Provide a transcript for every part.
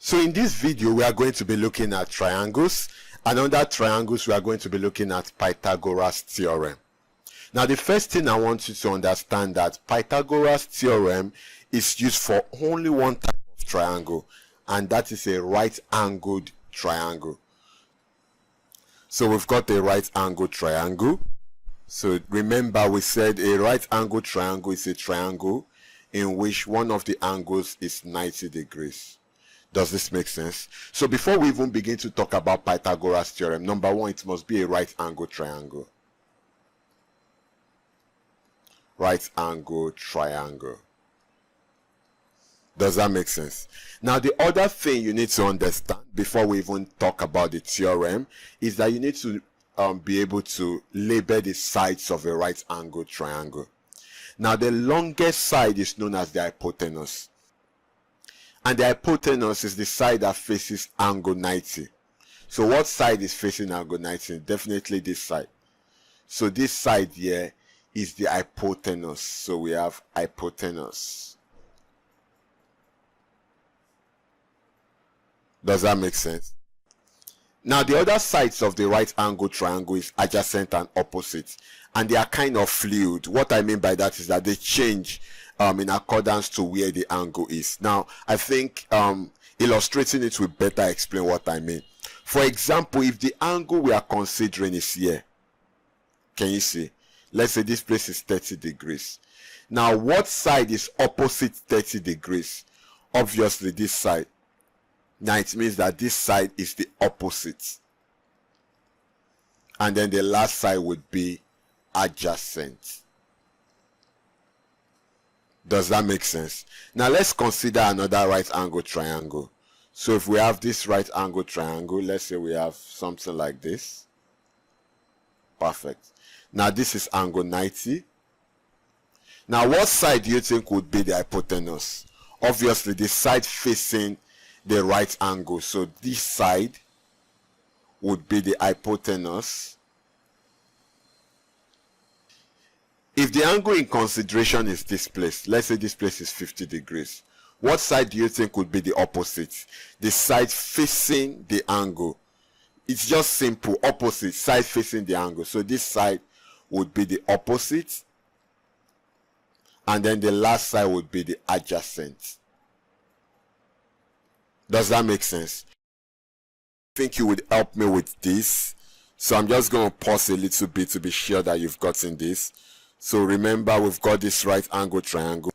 So in this video, we are going to be looking at triangles, and under triangles, we are going to be looking at Pythagoras theorem. Now, the first thing I want you to understand that Pythagoras theorem is used for only one type of triangle, and that is a right-angled triangle. So we've got a right-angled triangle. So remember, we said a right-angled triangle is a triangle in which one of the angles is 90 degrees. Does this make sense? So before we even begin to talk about Pythagoras theorem, number one, it must be a right-angled triangle. Right-angled triangle. Does that make sense? Now, the other thing you need to understand before we even talk about the theorem is that you need to be able to label the sides of a right-angled triangle. Now, the longest side is known as the hypotenuse. And the hypotenuse is the side that faces angle 90. So what side is facing angle 90? Definitely this side. So this side here is the hypotenuse. So we have hypotenuse. Does that make sense? Now, the other sides of the right angle triangle is adjacent and opposite, and they are kind of fluid. What I mean by that is that they change in accordance to where the angle is. Now, I think illustrating it will better explain what I mean. For example, if the angle we are considering is here, can you see? Let's say this place is 30 degrees. Now, what side is opposite 30 degrees? Obviously, this side. Now, it means that this side is the opposite. And then the last side would be adjacent. Does that make sense? Now, let's consider another right angle triangle. So, if we have this right angle triangle, let's say we have something like this. Perfect. Now, this is angle 90. Now, what side do you think would be the hypotenuse? Obviously, the side facing the right angle. So this side would be the hypotenuse. If the angle in consideration is this place, let's say this place is 50 degrees, what side do you think would be the opposite? The side facing the angle. It's just simple, opposite, side facing the angle. So this side would be the opposite, and then the last side would be the adjacent. Does that make sense? I think you would help me with this. So I'm just going to pause a little bit to be sure that you've gotten this. So remember, we've got this right angle triangle.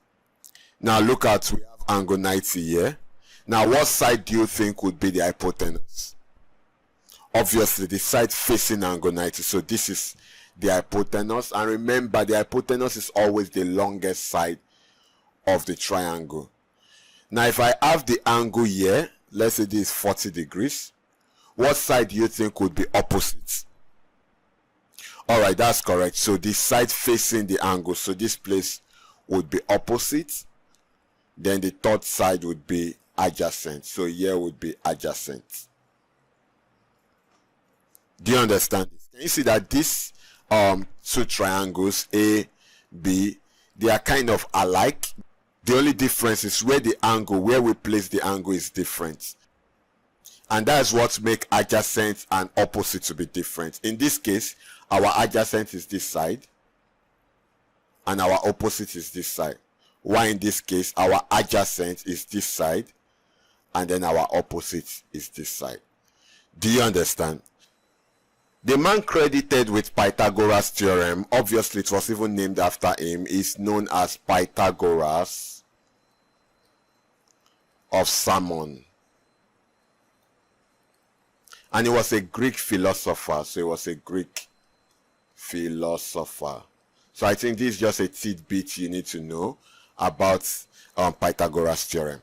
Now look at, we have angle 90 here. Now what side do you think would be the hypotenuse? Obviously the side facing angle 90. So this is the hypotenuse. And remember, the hypotenuse is always the longest side of the triangle. Now, if I have the angle here, let's say this is 40 degrees, what side do you think would be opposite? Alright, that's correct. So this side facing the angle, so this place would be opposite. Then the third side would be adjacent. So here would be adjacent. Do you understand this? Can you see that these two triangles, A, B, they are kind of alike? The only difference is where the angle, where we place the angle is different. And that's what makes adjacent and opposite to be different. In this case, our adjacent is this side, and our opposite is this side. While in this case, our adjacent is this side, and then our opposite is this side. Do you understand? The man credited with Pythagoras theorem, obviously it was even named after him, is known as Pythagoras of Salmon. And he was a Greek philosopher. So he was a Greek philosopher. So I think this is just a tidbit you need to know about Pythagoras theorem.